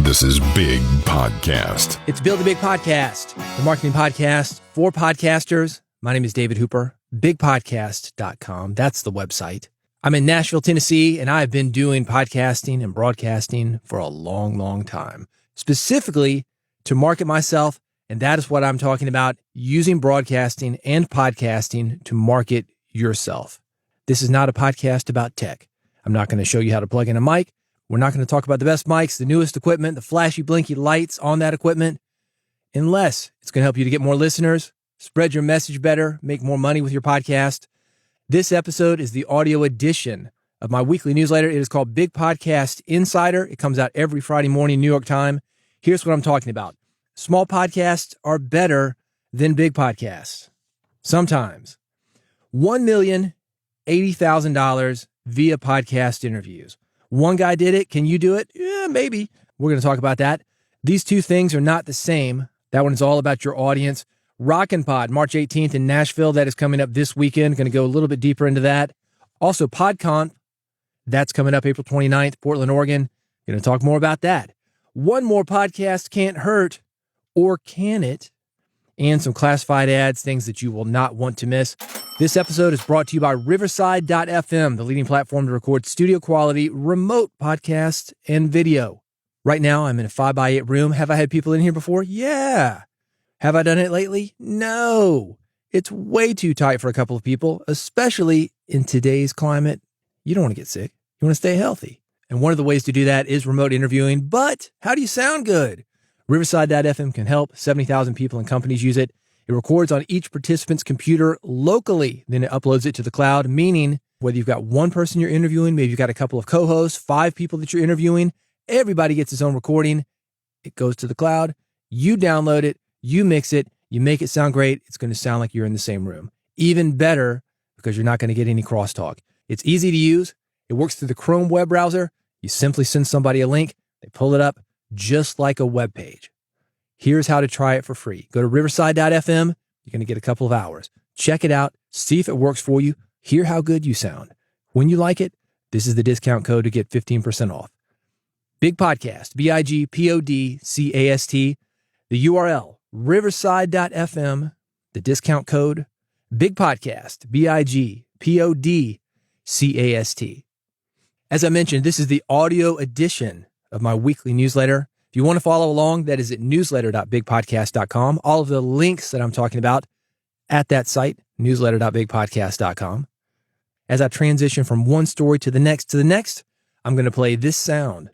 This is Big Podcast. It's Build a Big Podcast, the marketing podcast for podcasters. My name is David Hooper, bigpodcast.com. That's the website. I'm in Nashville, Tennessee, and I've been doing podcasting and broadcasting for a long, long time, specifically to market myself. And that is what I'm talking about, using broadcasting and podcasting to market yourself. This is not a podcast about tech. I'm not going to show you how to plug in a mic. We're not going to talk about the best mics, the newest equipment, the flashy, blinky lights on that equipment, unless it's going to help you to get more listeners, spread your message better, make more money with your podcast. This episode is the audio edition of my weekly newsletter. It is called Big Podcast Insider. It comes out every Friday morning, New York time. Here's what I'm talking about. Small podcasts are better than big podcasts. Sometimes. $1,080,000 via podcast interviews. One guy did it. Can you do it? Yeah, maybe. We're going to talk about that. These two things are not the same. That one is all about your audience. Rockin' Pod, March 18th in Nashville. That is coming up this weekend. Going to go a little bit deeper into that. Also, PodConf. That's coming up April 29th, Portland, Oregon. Going to talk more about that. One more podcast can't hurt, or can it? And some classified ads, things that you will not want to miss. This episode is brought to you by Riverside.fm, the leading platform to record studio quality remote podcasts and video. Right now, I'm in a 5x8 room. Have I had people in here before? Yeah. Have I done it lately? No. It's way too tight for a couple of people, especially in today's climate. You don't want to get sick. You want to stay healthy. And one of the ways to do that is remote interviewing. But how do you sound good? Riverside.fm can help. 70,000 people and companies use it. It records on each participant's computer locally. Then it uploads it to the cloud, meaning whether you've got one person you're interviewing, maybe you've got a couple of co-hosts, 5 people that you're interviewing, everybody gets his own recording. It goes to the cloud. You download it. You mix it. You make it sound great. It's going to sound like you're in the same room. Even better, because you're not going to get any crosstalk. It's easy to use. It works through the Chrome web browser. You simply send somebody a link. They pull it up just like a web page. Here's how to try it for free. Go to riverside.fm. You're going to get a couple of hours. Check it out. See if it works for you. Hear how good you sound. When you like it, this is the discount code to get 15% off. Big Podcast, BIGPODCAST. The URL, riverside.fm. The discount code, Big Podcast, BIGPODCAST. As I mentioned, this is the audio edition of my weekly newsletter. If you want to follow along, that is at newsletter.bigpodcast.com. All of the links that I'm talking about at that site, newsletter.bigpodcast.com. As I transition from one story to the next, I'm going to play this sound.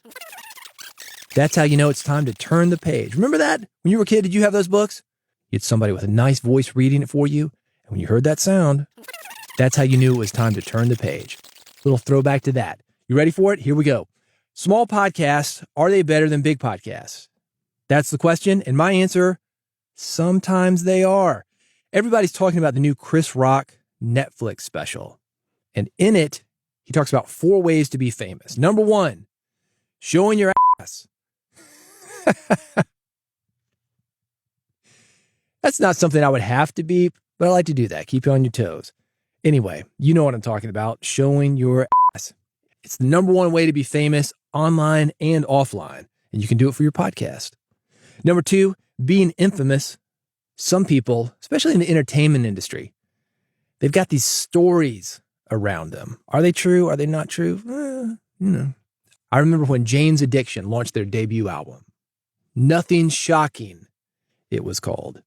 That's how you know it's time to turn the page. Remember that? When you were a kid, did you have those books? You had somebody with a nice voice reading it for you. And when you heard that sound, that's how you knew it was time to turn the page. Little throwback to that. You ready for it? Here we go. Small podcasts, are they better than big podcasts? That's the question. And my answer, sometimes they are. Everybody's talking about the new Chris Rock Netflix special. And in it, he talks about 4 ways to be famous. Number 1, showing your ass. That's not something I would have to be, but I like to do that. Keep you on your toes. Anyway, you know what I'm talking about. Showing your ass. It's the number 1 way to be famous online and offline. And you can do it for your podcast. Number 2, being infamous. Some people, especially in the entertainment industry, they've got these stories around them. Are they true? Are they not true? I remember when Jane's Addiction launched their debut album. Nothing Shocking, it was called.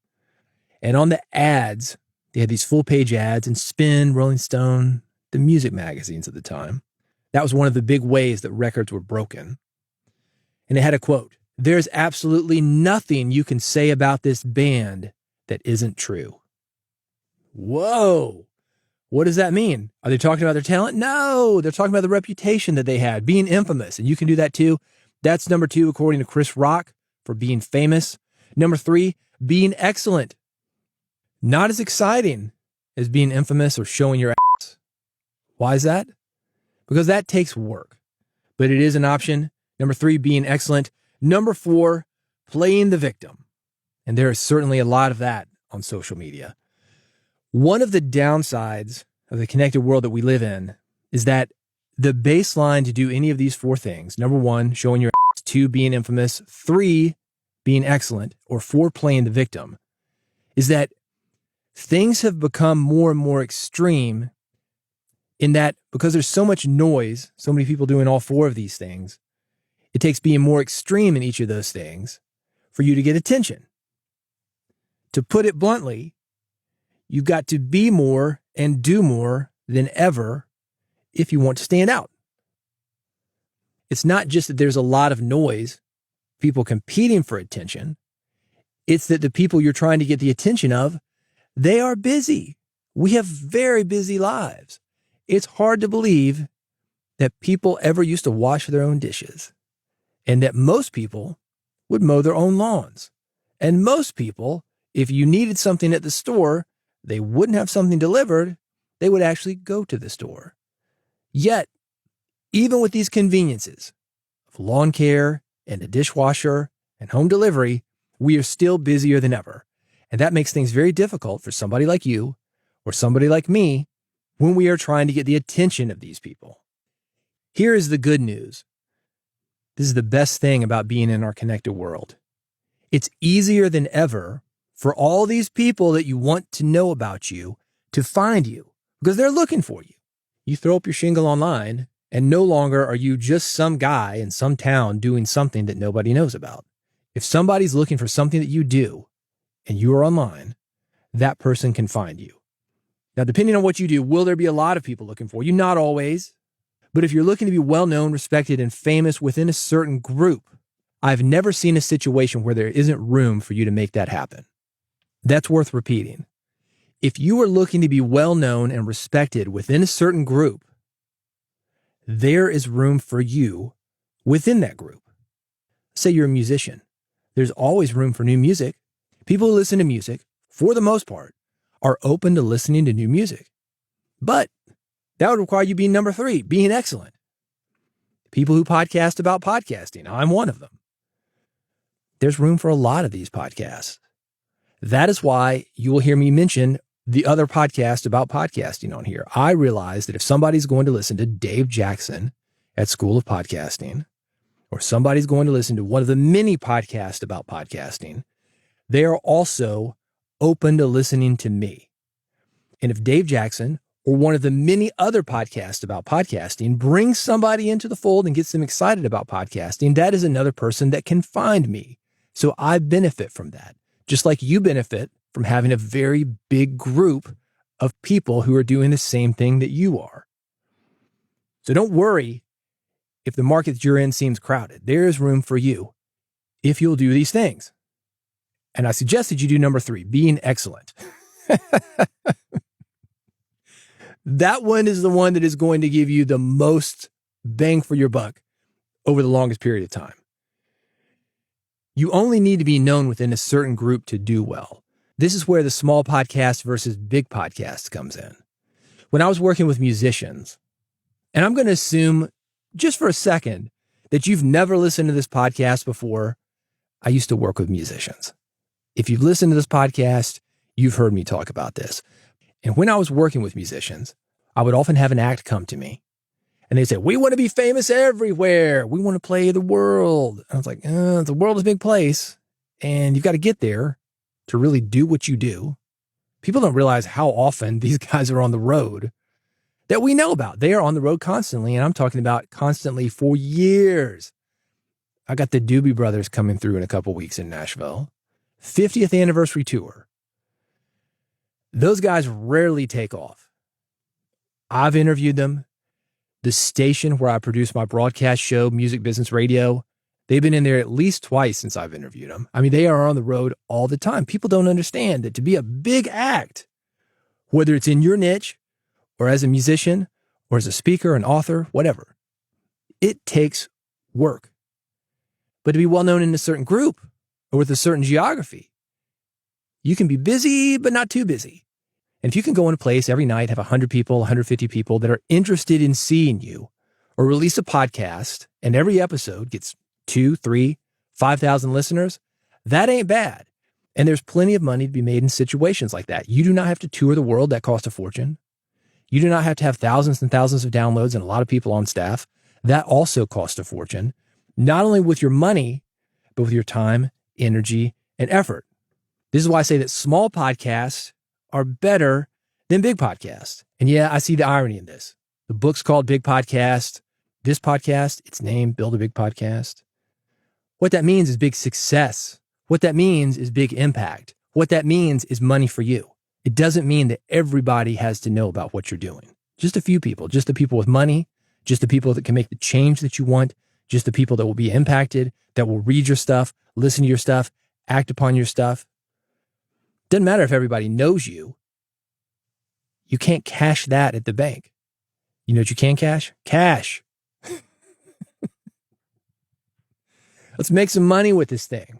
And on the ads, they had these full-page ads in Spin, Rolling Stone, the music magazines at the time. That was one of the big ways that records were broken. And it had a quote, "There's absolutely nothing you can say about this band that isn't true." Whoa. What does that mean? Are they talking about their talent? No, they're talking about the reputation that they had, being infamous. And you can do that too. That's number 2, according to Chris Rock, for being famous. Number 3, being excellent. Not as exciting as being infamous or showing your ass. Why is that? Because that takes work, but it is an option. Number 3, being excellent. Number 4, playing the victim. And there is certainly a lot of that on social media. One of the downsides of the connected world that we live in is that the baseline to do any of these 4 things, number 1, showing your ass, 2, being infamous, 3, being excellent, or 4, playing the victim, is that things have become more and more extreme in that because there's so much noise, so many people doing all 4 of these things, it takes being more extreme in each of those things for you to get attention. To put it bluntly, you've got to be more and do more than ever if you want to stand out. It's not just that there's a lot of noise, people competing for attention. It's that the people you're trying to get the attention of, they are busy. We have very busy lives. It's hard to believe that people ever used to wash their own dishes, and that most people would mow their own lawns. And most people, if you needed something at the store, they wouldn't have something delivered. They would actually go to the store. Yet, even with these conveniences of lawn care and a dishwasher and home delivery, we are still busier than ever. And that makes things very difficult for somebody like you or somebody like me when we are trying to get the attention of these people. Here is the good news. This is the best thing about being in our connected world. It's easier than ever for all these people that you want to know about you to find you because they're looking for you. You throw up your shingle online, and no longer are you just some guy in some town doing something that nobody knows about. If somebody's looking for something that you do and you are online, that person can find you. Now, depending on what you do, will there be a lot of people looking for you? Not always. But if you're looking to be well-known, respected, and famous within a certain group, I've never seen a situation where there isn't room for you to make that happen. That's worth repeating. If you are looking to be well-known and respected within a certain group, there is room for you within that group. Say you're a musician. There's always room for new music. People who listen to music, for the most part, are open to listening to new music. But that would require you being number 3, being excellent. People who podcast about podcasting, I'm one of them. There's room for a lot of these podcasts. That is why you will hear me mention the other podcast about podcasting on here. I realize that if somebody's going to listen to Dave Jackson at School of Podcasting, or somebody's going to listen to one of the many podcasts about podcasting, they are also open to listening to me. And if Dave Jackson or one of the many other podcasts about podcasting brings somebody into the fold and gets them excited about podcasting, that is another person that can find me. So I benefit from that, just like you benefit from having a very big group of people who are doing the same thing that you are. So don't worry if the market that you're in seems crowded. There is room for you if you'll do these things. And I suggested you do number 3, being excellent. That one is the one that is going to give you the most bang for your buck over the longest period of time. You only need to be known within a certain group to do well. This is where the small podcast versus big podcast comes in. When I was working with musicians, and I'm going to assume just for a second that you've never listened to this podcast before, I used to work with musicians. If you've listened to this podcast, you've heard me talk about this. And when I was working with musicians, I would often have an act come to me and they'd say, we want to be famous everywhere. We want to play the world. And I was like, the world is a big place and you've got to get there to really do what you do. People don't realize how often these guys are on the road that we know about. They are on the road constantly. And I'm talking about constantly for years. I got the Doobie Brothers coming through in a couple weeks in Nashville. 50th anniversary tour. Those guys rarely take off. I've interviewed them. The station where I produce my broadcast show, Music Business Radio, they've been in there at least twice since I've interviewed them. I mean, they are on the road all the time. People don't understand that to be a big act, whether it's in your niche or as a musician or as a speaker, an author, whatever, it takes work. But to be well known in a certain group or with a certain geography, you can be busy, but not too busy. And if you can go in a place every night, have 100 people, 150 people that are interested in seeing you, or release a podcast, and every episode gets 2, 3, 5,000 listeners, that ain't bad. And there's plenty of money to be made in situations like that. You do not have to tour the world. That costs a fortune. You do not have to have thousands and thousands of downloads and a lot of people on staff. That also costs a fortune. not only with your money, but with your time, energy, and effort. This is why I say that small podcasts are better than big podcasts. And yeah, I see the irony in this. The book's called Big Podcast. This podcast, it's named Build a Big Podcast. What that means is big success. What that means is big impact. What that means is money for you. It doesn't mean that everybody has to know about what you're doing. Just a few people, just the people with money, just the people that can make the change that you want, just the people that will be impacted, that will read your stuff, listen to your stuff, act upon your stuff. Doesn't matter if everybody knows you. You can't cash that at the bank. You know what you can cash? Cash. Let's make some money with this thing.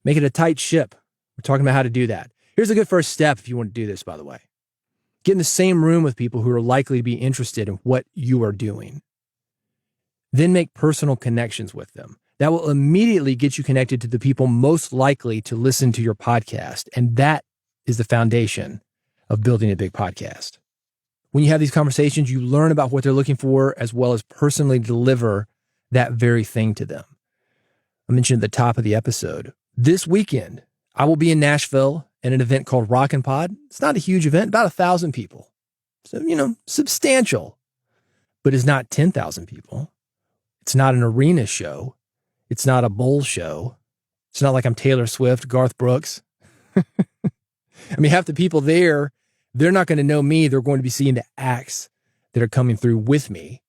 Make it a tight ship. We're talking about how to do that. Here's a good first step if you want to do this, by the way. Get in the same room with people who are likely to be interested in what you are doing. Then make personal connections with them. That will immediately get you connected to the people most likely to listen to your podcast. And that is the foundation of building a big podcast. When you have these conversations, you learn about what they're looking for, as well as personally deliver that very thing to them. I mentioned at the top of the episode, this weekend, I will be in Nashville at an event called Rockin' Pod. It's not a huge event, about 1,000 people. So, substantial, but it's not 10,000 people. It's not an arena show. It's not a bowl show. It's not like I'm Taylor Swift, Garth Brooks. I mean, half the people there, they're not going to know me. They're going to be seeing the acts that are coming through with me.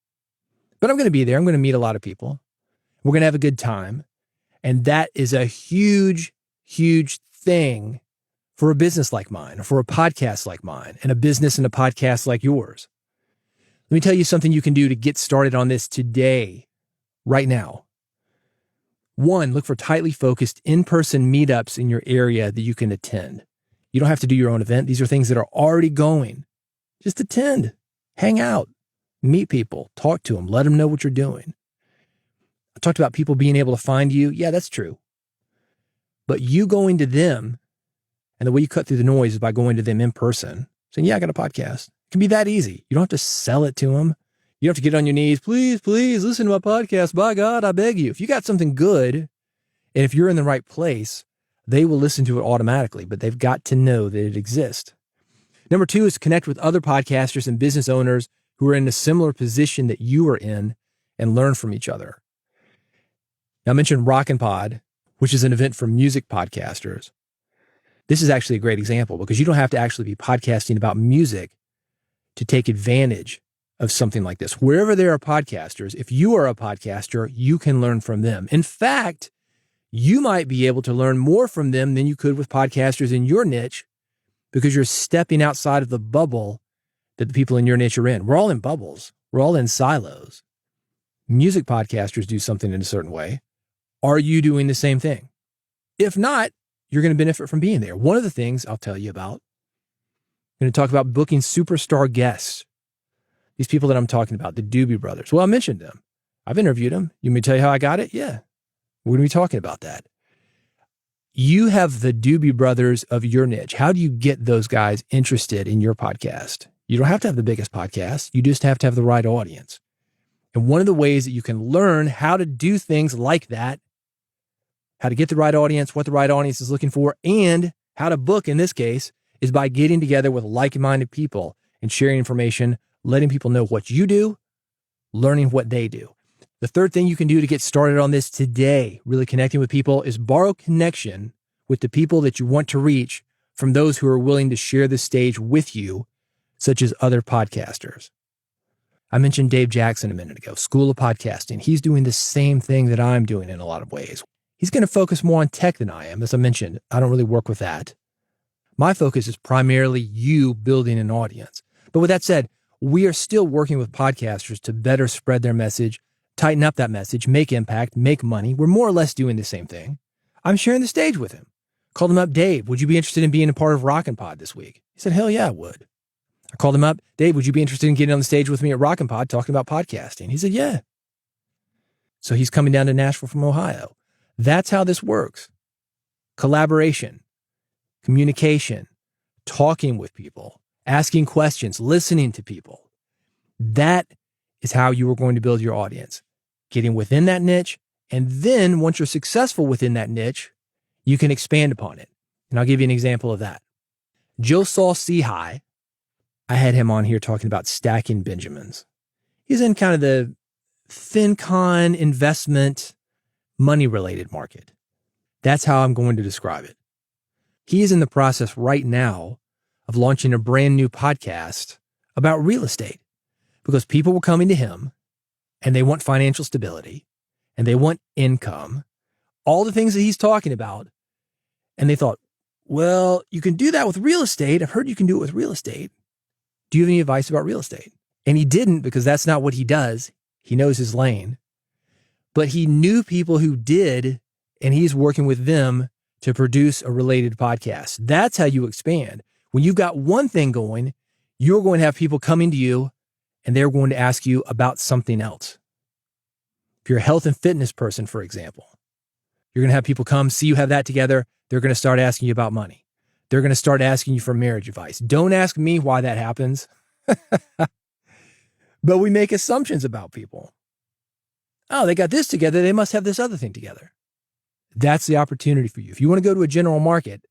But I'm going to be there. I'm going to meet a lot of people. We're going to have a good time. And that is a huge, huge thing for a business like mine, or for a podcast like mine, and a business and a podcast like yours. Let me tell you something you can do to get started on this today, right now. 1, look for tightly focused in-person meetups in your area that you can attend. You don't have to do your own event. These are things that are already going. Just attend, hang out, meet people, talk to them, let them know what you're doing. I talked about people being able to find you. Yeah, that's true. But you going to them, and the way you cut through the noise is by going to them in person, saying, yeah, I got a podcast. It can be that easy. You don't have to sell it to them. You don't have to get on your knees. Please, please listen to my podcast. By God, I beg you. If you got something good, and if you're in the right place, they will listen to it automatically, but they've got to know that it exists. Number 2 is connect with other podcasters and business owners who are in a similar position that you are in and learn from each other. Now, I mentioned Rockin' Pod, which is an event for music podcasters. This is actually a great example because you don't have to actually be podcasting about music to take advantage of something like this. Wherever there are podcasters, if you are a podcaster, you can learn from them. In fact, you might be able to learn more from them than you could with podcasters in your niche because you're stepping outside of the bubble that the people in your niche are in. We're all in bubbles. We're all in silos. Music podcasters do something in a certain way. Are you doing the same thing? If not, you're going to benefit from being there. One of the things I'll tell you about, I'm going to talk about booking superstar guests. These people that I'm talking about, the Doobie Brothers. Well, I mentioned them. I've interviewed them. You want me to tell you how I got it? Yeah. We're going to be talking about that. You have the Doobie Brothers of your niche. How do you get those guys interested in your podcast? You don't have to have the biggest podcast. You just have to have the right audience. And one of the ways that you can learn how to do things like that, how to get the right audience, what the right audience is looking for, and how to book in this case, is by getting together with like-minded people and sharing information, letting people know what you do, learning what they do. The third thing you can do to get started on this today, really connecting with people, is borrow connection with the people that you want to reach from those who are willing to share the stage with you, such as other podcasters. I mentioned Dave Jackson a minute ago, School of Podcasting. He's doing the same thing that I'm doing in a lot of ways. He's going to focus more on tech than I am. As I mentioned, I don't really work with that. My focus is primarily you building an audience. But with that said, we are still working with podcasters to better spread their message, tighten up that message, make impact, make money. We're more or less doing the same thing. I'm sharing the stage with him. Called him up, Dave, would you be interested in being a part of Rockin' Pod this week? He said, hell yeah, I would. I called him up, Dave, would you be interested in getting on the stage with me at Rockin' Pod talking about podcasting? He said, yeah. So he's coming down to Nashville from Ohio. That's how this works. Collaboration, communication, talking with people, asking questions, listening to people. That is how you are going to build your audience. Getting within that niche, And then once you're successful within that niche, you can expand upon it. And I'll give you an example of that. Josal Sehi, I had him on here talking about stacking Benjamins. He's in kind of the FinCon investment, money-related market. That's how I'm going to describe it. He is in the process right now of launching a brand new podcast about real estate because people were coming to him and they want financial stability and they want income, all the things that he's talking about. And they thought, well, you can do that with real estate. I've heard you can do it with real estate. Do you have any advice about real estate? And he didn't, because that's not what he does. He knows his lane. But he knew people who did, and he's working with them to produce a related podcast. That's how you expand. When you've got one thing going, you're going to have people coming to you and they're going to ask you about something else. If you're a health and fitness person, for example, you're going to have people come, see you have that together. They're going to start asking you about money. They're going to start asking you for marriage advice. Don't ask me why that happens. But we make assumptions about people. Oh, they got this together. They must have this other thing together. That's the opportunity for you. If you want to go to a general market,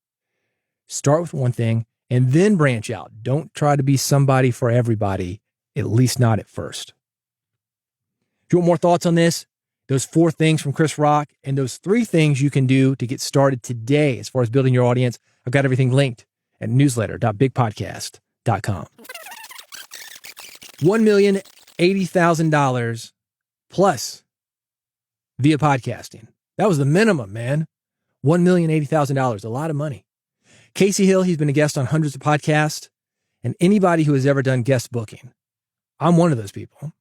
start with one thing and then branch out. Don't try to be somebody for everybody, at least not at first. If you want more thoughts on this, those 4 things from Chris Rock and those 3 things you can do to get started today as far as building your audience, I've got everything linked at newsletter.bigpodcast.com. $1,080,000 plus via podcasting. That was the minimum, man. $1,080,000, a lot of money. Casey Hill, he's been a guest on hundreds of podcasts, and anybody who has ever done guest booking, I'm one of those people.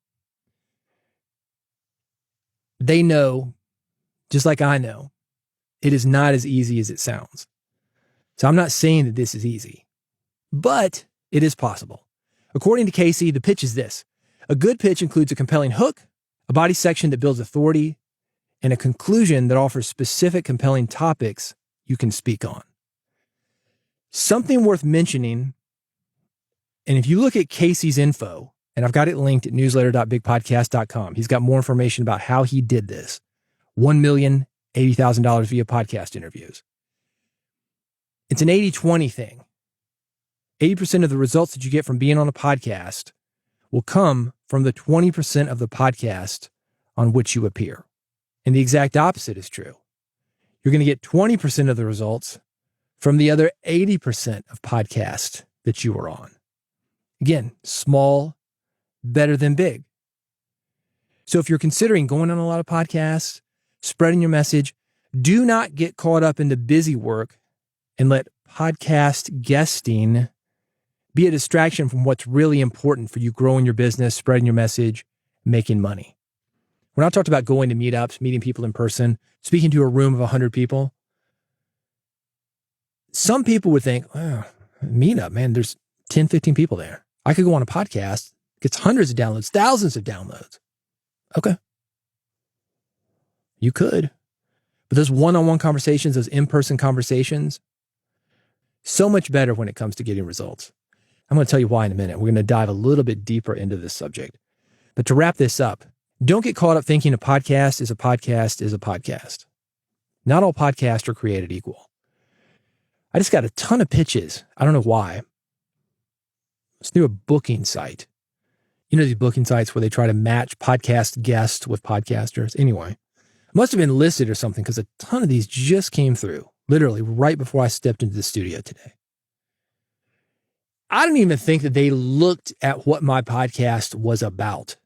They know, just like I know, it is not as easy as it sounds. So I'm not saying that this is easy, but it is possible. According to Casey, the pitch is this. A good pitch includes a compelling hook, a body section that builds authority, and a conclusion that offers specific, compelling topics you can speak on. Something worth mentioning, and if you look at Casey's info, and I've got it linked at newsletter.bigpodcast.com, he's got more information about how he did this. $1,080,000 via podcast interviews. It's an 80-20 thing. 80% of the results that you get from being on a podcast will come from the 20% of the podcast on which you appear. And the exact opposite is true. You're going to get 20% of the results from the other 80% of podcasts that you are on. Again, small, better than big. So if you're considering going on a lot of podcasts, spreading your message, do not get caught up in the busy work and let podcast guesting be a distraction from what's really important for you growing your business, spreading your message, making money. When I talked about going to meetups, meeting people in person, speaking to a room of 100 people, some people would think, oh, meetup, man, there's 10, 15 people there. I could go on a podcast, gets hundreds of downloads, thousands of downloads. Okay. You could. But those one-on-one conversations, those in-person conversations, so much better when it comes to getting results. I'm going to tell you why in a minute. We're going to dive a little bit deeper into this subject. But to wrap this up, don't get caught up thinking a podcast is a podcast is a podcast. Not all podcasts are created equal. I just got a ton of pitches. I don't know why. Let's do a booking site. You know these booking sites where they try to match podcast guests with podcasters? Anyway, it must have been listed or something because a ton of these just came through, literally right before I stepped into the studio today. I don't even think that they looked at what my podcast was about.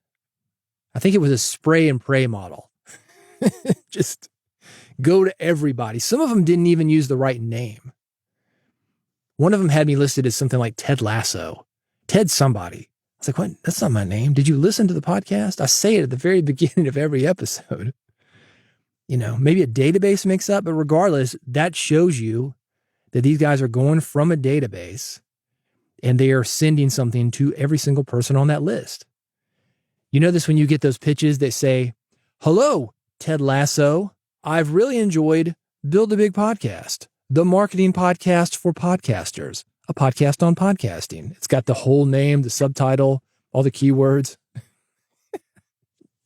I think it was a spray and pray model. Just go to everybody. Some of them didn't even use the right name. One of them had me listed as something like Ted Lasso. Ted somebody. I was like, what? That's not my name. Did you listen to the podcast? I say it at the very beginning of every episode. You know, maybe a database mix up, but regardless, that shows you that these guys are going from a database and they are sending something to every single person on that list. You know this when you get those pitches that say, hello, Ted Lasso. I've really enjoyed Build a Big Podcast, the marketing podcast for podcasters, a podcast on podcasting. It's got the whole name, the subtitle, all the keywords.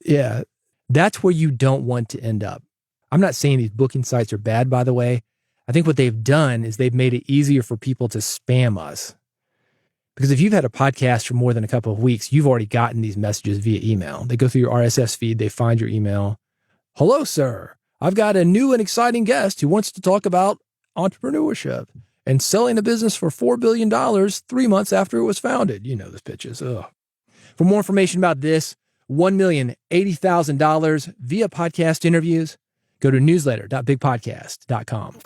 Yeah, That's where you don't want to end up. I'm not saying these booking sites are bad, by the way. I think what they've done is they've made it easier for people to spam us. Because if you've had a podcast for more than a couple of weeks, you've already gotten these messages via email. They go through your RSS feed, they find your email. Hello, sir. I've got a new and exciting guest who wants to talk about entrepreneurship and selling a business for $4 billion 3 months after it was founded. You know those pitches. Ugh. For more information about this, $1,080,000 via podcast interviews, go to newsletter.bigpodcast.com.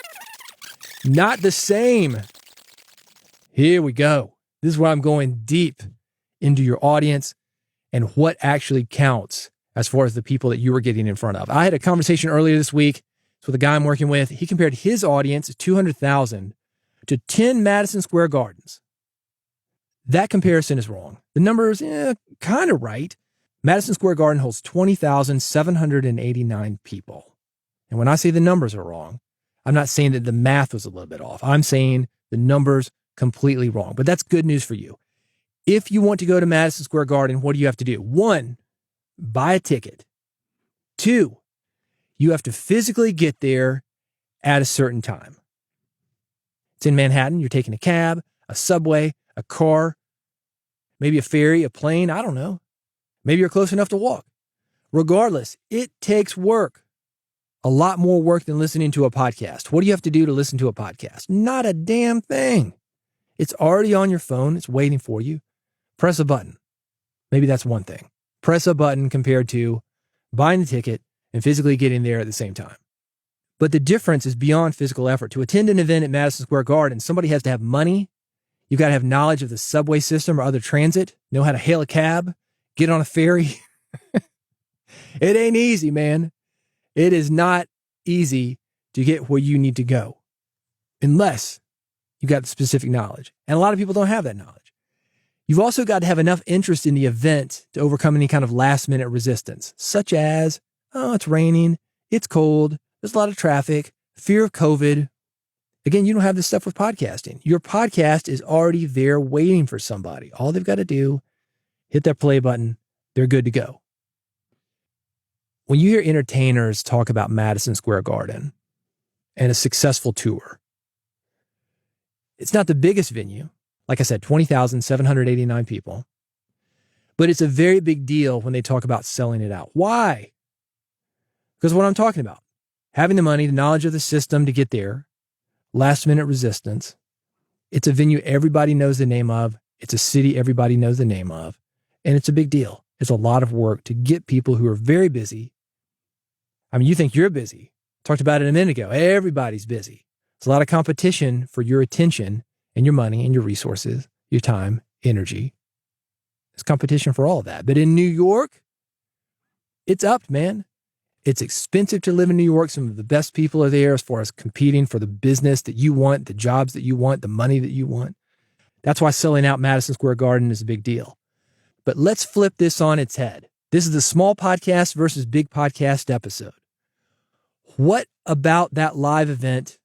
Not the same. Here we go. This is where I'm going deep into your audience and what actually counts as far as the people that you were getting in front of. I had a conversation earlier this week with a guy I'm working with. He compared his audience of 200,000 to 10 Madison Square Gardens. That comparison is wrong. The number is kind of right. Madison Square Garden holds 20,789 people. And when I say the numbers are wrong, I'm not saying that the math was a little bit off. I'm saying the numbers completely wrong. But that's good news for you. If you want to go to Madison Square Garden, what do you have to do? 1, buy a ticket. 2, you have to physically get there at a certain time. It's in Manhattan. You're taking a cab, a subway, a car, maybe a ferry, a plane. I don't know. Maybe you're close enough to walk. Regardless, it takes work. A lot more work than listening to a podcast. What do you have to do to listen to a podcast? Not a damn thing. It's already on your phone. It's waiting for you. Press a button. Maybe that's one thing. Press a button compared to buying the ticket and physically getting there at the same time. But the difference is beyond physical effort. To attend an event at Madison Square Garden, somebody has to have money. You've got to have knowledge of the subway system or other transit, know how to hail a cab, get on a ferry. It ain't easy, man. It is not easy to get where you need to go unless you got the specific knowledge. And a lot of people don't have that knowledge. You've also got to have enough interest in the event to overcome any kind of last minute resistance, such as, it's raining, it's cold, there's a lot of traffic, fear of COVID. Again, you don't have this stuff with podcasting. Your podcast is already there waiting for somebody. All they've got to do, hit that play button, they're good to go. When you hear entertainers talk about Madison Square Garden and a successful tour, it's not the biggest venue. Like I said, 20,789 people. But it's a very big deal when they talk about selling it out. Why? Because what I'm talking about, having the money, the knowledge of the system to get there, last minute resistance. It's a venue everybody knows the name of. It's a city everybody knows the name of. And it's a big deal. It's a lot of work to get people who are very busy. I mean, you think you're busy. Talked about it a minute ago. Everybody's busy. There's a lot of competition for your attention and your money and your resources, your time, energy. There's competition for all of that. But in New York, it's up, man. It's expensive to live in New York. Some of the best people are there as far as competing for the business that you want, the jobs that you want, the money that you want. That's why selling out Madison Square Garden is a big deal. But let's flip this on its head. This is the small podcast versus big podcast episode. What about that live event?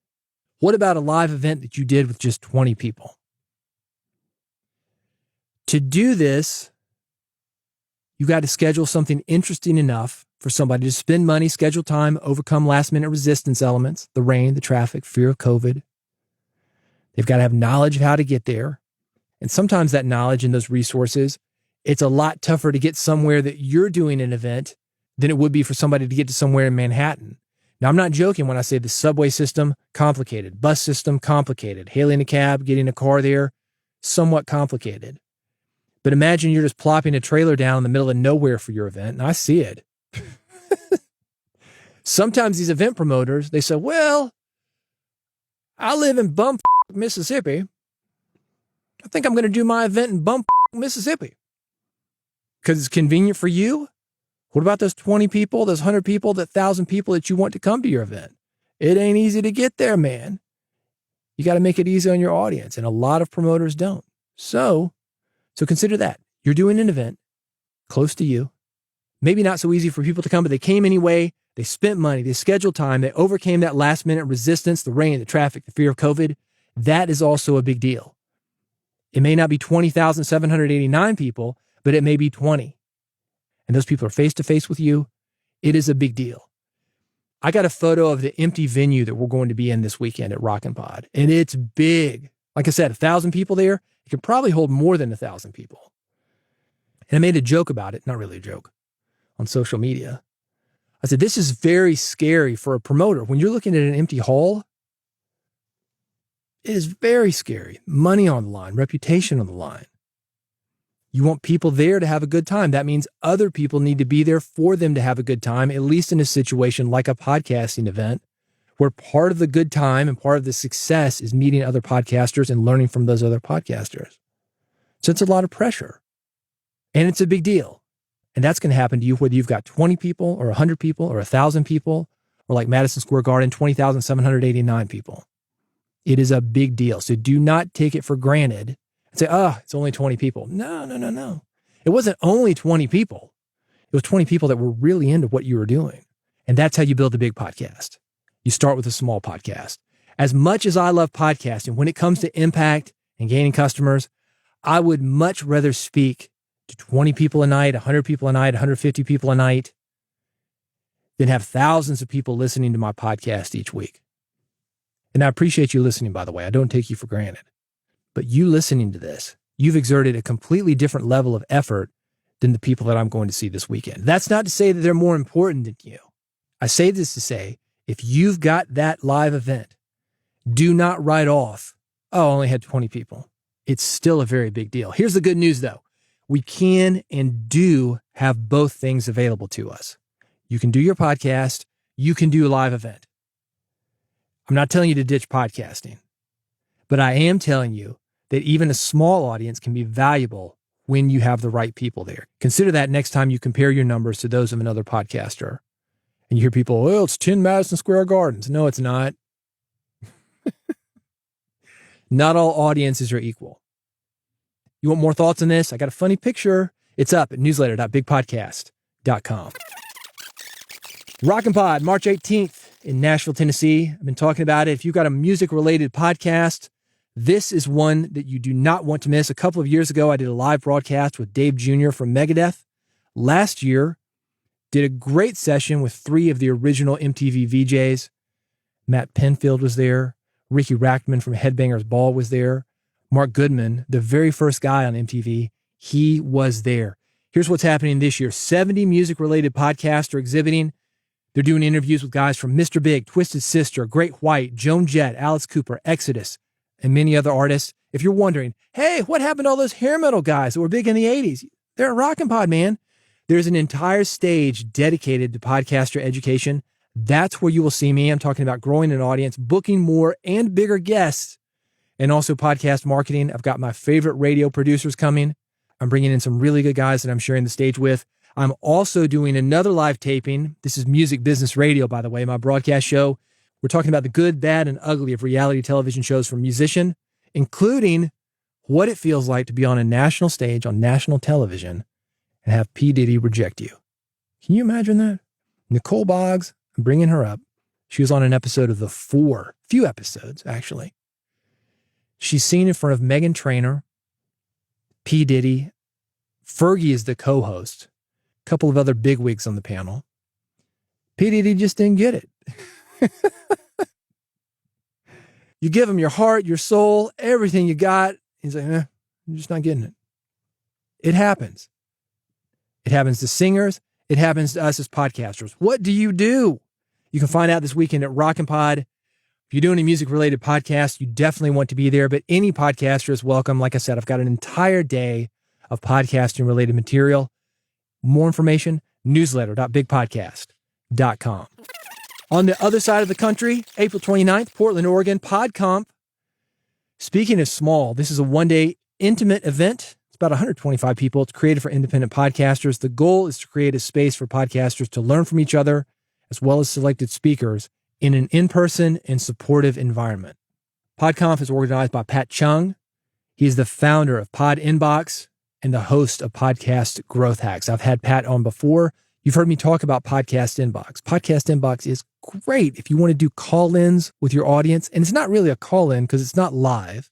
What about a live event that you did with just 20 people? To do this, you got to schedule something interesting enough for somebody to spend money, schedule time, overcome last minute resistance elements, the rain, the traffic, fear of COVID. They've got to have knowledge of how to get there. And sometimes that knowledge and those resources, it's a lot tougher to get somewhere that you're doing an event than it would be for somebody to get to somewhere in Manhattan. Now, I'm not joking when I say the subway system, complicated. Bus system, complicated. Hailing a cab, getting a car there, somewhat complicated. But imagine you're just plopping a trailer down in the middle of nowhere for your event, and I see it. Sometimes these event promoters, they say, well, I live in Bumfuck, Mississippi. I think I'm going to do my event in Bumfuck, Mississippi. Because it's convenient for you. What about those 20 people, those 100 people, that 1,000 people that you want to come to your event? It ain't easy to get there, man. You got to make it easy on your audience, and a lot of promoters don't. So consider that. You're doing an event close to you. Maybe not so easy for people to come, but they came anyway. They spent money. They scheduled time. They overcame that last minute resistance, the rain, the traffic, the fear of COVID. That is also a big deal. It may not be 20,789 people, but it may be 20. And those people are face to face with you. It is a big deal. I got a photo of the empty venue that we're going to be in this weekend at Rockin' Pod, and it's big. Like I said, 1,000 people there. It could probably hold more than 1,000 people. And I made a joke about it, not really a joke, on social media. I said, this is very scary for a promoter. When you're looking at an empty hall, it is very scary. Money on the line, reputation on the line. You want people there to have a good time. That means other people need to be there for them to have a good time, at least in a situation like a podcasting event, where part of the good time and part of the success is meeting other podcasters and learning from those other podcasters. So it's a lot of pressure. And it's a big deal. And that's going to happen to you whether you've got 20 people or 100 people or 1,000 people, or like Madison Square Garden, 20,789 people. It is a big deal. So do not take it for granted and say, it's only 20 people. No. It wasn't only 20 people. It was 20 people that were really into what you were doing. And that's how you build a big podcast. You start with a small podcast. As much as I love podcasting, when it comes to impact and gaining customers, I would much rather speak to 20 people a night, 100 people a night, 150 people a night, than have thousands of people listening to my podcast each week. And I appreciate you listening, by the way. I don't take you for granted. But you listening to this, you've exerted a completely different level of effort than the people that I'm going to see this weekend. That's not to say that they're more important than you. I say this to say, if you've got that live event, do not write off, I only had 20 people. It's still a very big deal. Here's the good news, though. We can and do have both things available to us. You can do your podcast. You can do a live event. I'm not telling you to ditch podcasting, but I am telling you that even a small audience can be valuable when you have the right people there. Consider that next time you compare your numbers to those of another podcaster and you hear people, well, it's 10 Madison Square Gardens. No, it's not. Not all audiences are equal. You want more thoughts on this? I got a funny picture. It's up at newsletter.bigpodcast.com. Rockin' Pod, March 18th in Nashville, Tennessee. I've been talking about it. If you've got a music-related podcast, this is one that you do not want to miss. A couple of years ago, I did a live broadcast with Dave Jr. from Megadeth. Last year, did a great session with 3 of the original MTV VJs. Matt Penfield was there. Ricky Rackman from Headbangers Ball was there. Mark Goodman, the very first guy on MTV, he was there. Here's what's happening this year. 70 music-related podcasts are exhibiting. They're doing interviews with guys from Mr. Big, Twisted Sister, Great White, Joan Jett, Alice Cooper, Exodus, and many other artists. If you're wondering, hey, what happened to all those hair metal guys that were big in the 80s? They're at Rockin' Pod, man. There's an entire stage dedicated to podcaster education. That's where you will see me. I'm talking about growing an audience, booking more and bigger guests, and also podcast marketing. I've got my favorite radio producers coming. I'm bringing in some really good guys that I'm sharing the stage with. I'm also doing another live taping. This is Music Business Radio, by the way, my broadcast show. We're talking about the good, bad, and ugly of reality television shows for musician, including what it feels like to be on a national stage on national television and have P. Diddy reject you. Can you imagine that? Nicole Boggs, I'm bringing her up. She was on an episode of The Four, few episodes, actually. She's seen in front of Meghan Trainor, P. Diddy, Fergie is the co-host, a couple of other bigwigs on the panel. P. Diddy just didn't get it. You give him your heart, your soul, everything you got. He's like, I'm just not getting it. It happens. It happens to singers. It happens to us as podcasters. What do? You can find out this weekend at Rockin' Pod. If you're doing a music-related podcast, you definitely want to be there, but any podcaster is welcome. Like I said, I've got an entire day of podcasting-related material. More information, newsletter.bigpodcast.com. On the other side of the country, April 29th, Portland, Oregon, PodComp. Speaking of small, this is a one-day intimate event. It's about 125 people. It's created for independent podcasters. The goal is to create a space for podcasters to learn from each other, as well as selected speakers, in an in-person and supportive environment. PodConf is organized by Pat Chung. He is the founder of Pod Inbox and the host of Podcast Growth Hacks. I've had Pat on before. You've heard me talk about Podcast Inbox. Podcast Inbox is great if you want to do call-ins with your audience. And it's not really a call-in because it's not live.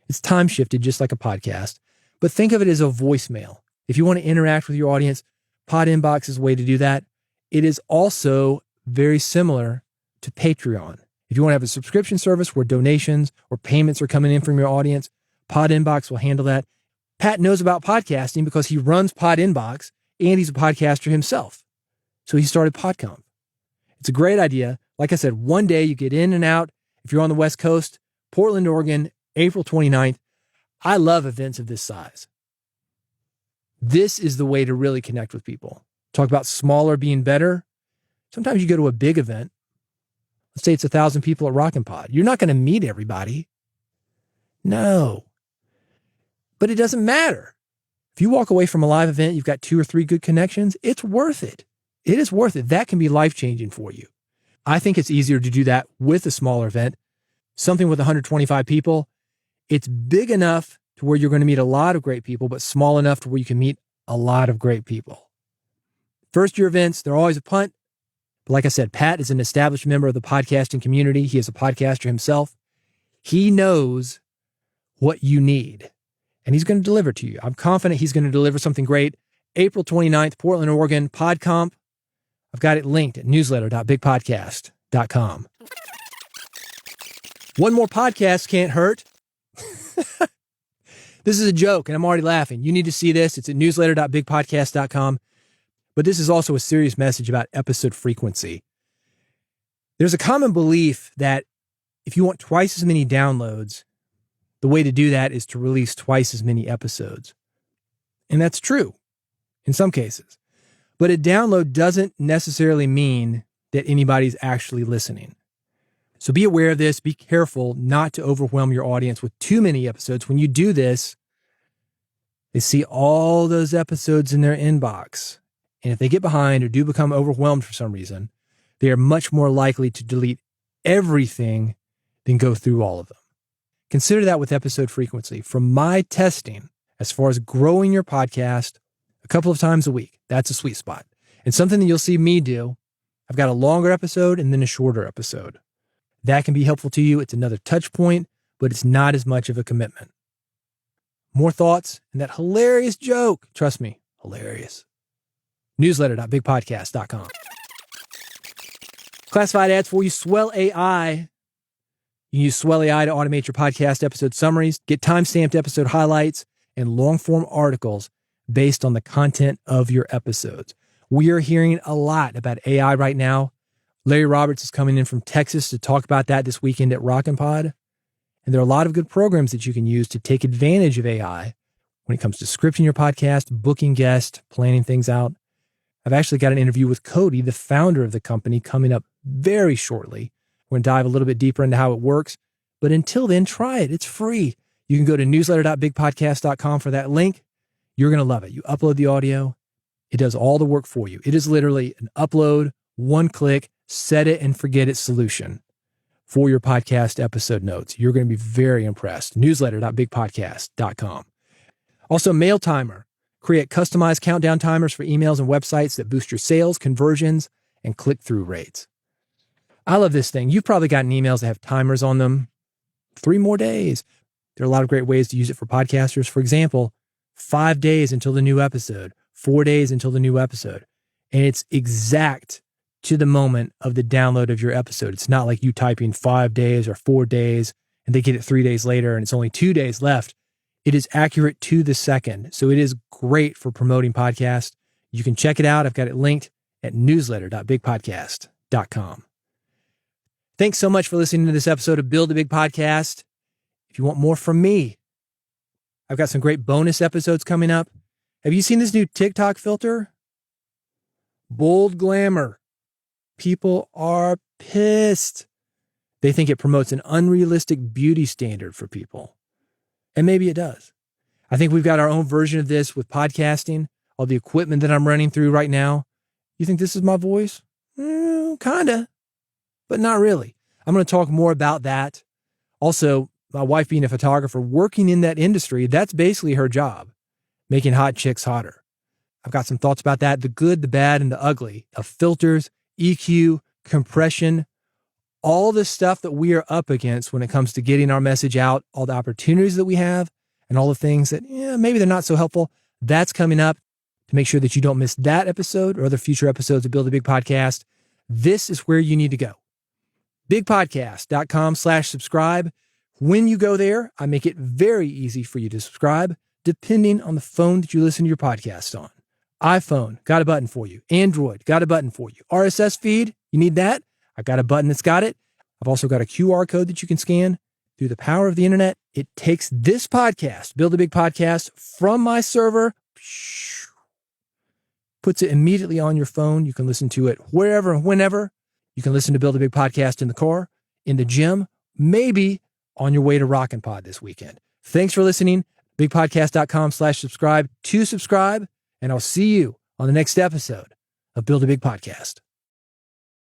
It's time-shifted just like a podcast. But think of it as a voicemail. If you want to interact with your audience, Pod Inbox is a way to do that. it is also very similar to Patreon. If you want to have a subscription service where donations or payments are coming in from your audience, Pod Inbox will handle that. Pat knows about podcasting because he runs Pod Inbox and he's a podcaster himself. So he started PodConf. It's a great idea. Like I said, one day you get in and out. If you're on the West Coast, Portland, Oregon, April 29th. I love events of this size. This is the way to really connect with people. Talk about smaller being better. Sometimes you go to a big event. Let's say it's 1,000 people at Rockin' Pod. You're not going to meet everybody. No. But it doesn't matter. If you walk away from a live event, you've got 2 or 3 good connections, it's worth it. It is worth it. That can be life-changing for you. I think it's easier to do that with a smaller event. Something with 125 people, it's big enough to where you're going to meet a lot of great people, but small enough to where you can meet a lot of great people. First-year events, they're always a punt. But like I said, Pat is an established member of the podcasting community. He is a podcaster himself. He knows what you need, and he's going to deliver to you. I'm confident he's going to deliver something great. April 29th, Portland, Oregon, PodConf. I've got it linked at newsletter.bigpodcast.com. One more podcast can't hurt. This is a joke, and I'm already laughing. You need to see this. It's at newsletter.bigpodcast.com. But this is also a serious message about episode frequency. There's a common belief that if you want twice as many downloads, the way to do that is to release twice as many episodes. And that's true in some cases. But a download doesn't necessarily mean that anybody's actually listening. So be aware of this. Be careful not to overwhelm your audience with too many episodes. When you do this, they see all those episodes in their inbox. And if they get behind or do become overwhelmed for some reason, they are much more likely to delete everything than go through all of them. Consider that with episode frequency. From my testing, as far as growing your podcast, a couple of times a week, that's a sweet spot. And something that you'll see me do, I've got a longer episode and then a shorter episode. That can be helpful to you. It's another touch point, but it's not as much of a commitment. More thoughts and that hilarious joke. Trust me, hilarious. Newsletter.bigpodcast.com. Classified ads for you. Swell AI. You can use Swell AI to automate your podcast episode summaries, get time-stamped episode highlights, and long-form articles based on the content of your episodes. We are hearing a lot about AI right now. Larry Roberts is coming in from Texas to talk about that this weekend at Rockin' Pod. And there are a lot of good programs that you can use to take advantage of AI when it comes to scripting your podcast, booking guests, planning things out. I've actually got an interview with Cody, the founder of the company, coming up very shortly. We're going to dive a little bit deeper into how it works. But until then, try it. It's free. You can go to newsletter.bigpodcast.com for that link. You're going to love it. You upload the audio. It does all the work for you. It is literally an upload, one click, set it and forget it solution for your podcast episode notes. You're going to be very impressed. Newsletter.bigpodcast.com. Also, Mail Timer. Create customized countdown timers for emails and websites that boost your sales, conversions, and click-through rates. I love this thing. You've probably gotten emails that have timers on them. 3 more days. There are a lot of great ways to use it for podcasters. For example, 5 days until the new episode, 4 days until the new episode. And it's exact to the moment of the download of your episode. It's not like you typing 5 days or 4 days and they get it 3 days later and it's only 2 days left. It is accurate to the second. So it is great for promoting podcasts. You can check it out. I've got it linked at newsletter.bigpodcast.com. Thanks so much for listening to this episode of Build a Big Podcast. If you want more from me, I've got some great bonus episodes coming up. Have you seen this new TikTok filter? Bold glamour. People are pissed. They think it promotes an unrealistic beauty standard for people. And maybe it does. I think we've got our own version of this with podcasting, all the equipment that I'm running through right now. You think this is my voice? Kinda, but not really. I'm going to talk more about that. Also, my wife being a photographer, working in that industry, that's basically her job, making hot chicks hotter. I've got some thoughts about that, the good, the bad, and the ugly of filters, EQ, compression, all the stuff that we are up against when it comes to getting our message out, all the opportunities that we have, and all the things that maybe they're not so helpful. That's coming up. to make sure that you don't miss that episode or other future episodes of Build a Big Podcast, this is where you need to go. bigpodcast.com/subscribe. When you go there, I make it very easy for you to subscribe, depending on the phone that you listen to your podcast on. iPhone, got a button for you. Android, got a button for you. RSS feed, you need that? I got a button that's got it. I've also got a QR code that you can scan. Through the power of the internet, it takes this podcast, Build a Big Podcast, from my server, puts it immediately on your phone. You can listen to it wherever and whenever. You can listen to Build a Big Podcast in the car, in the gym, maybe on your way to Rockin' Pod this weekend. Thanks for listening. Bigpodcast.com/subscribe to subscribe, and I'll see you on the next episode of Build a Big Podcast.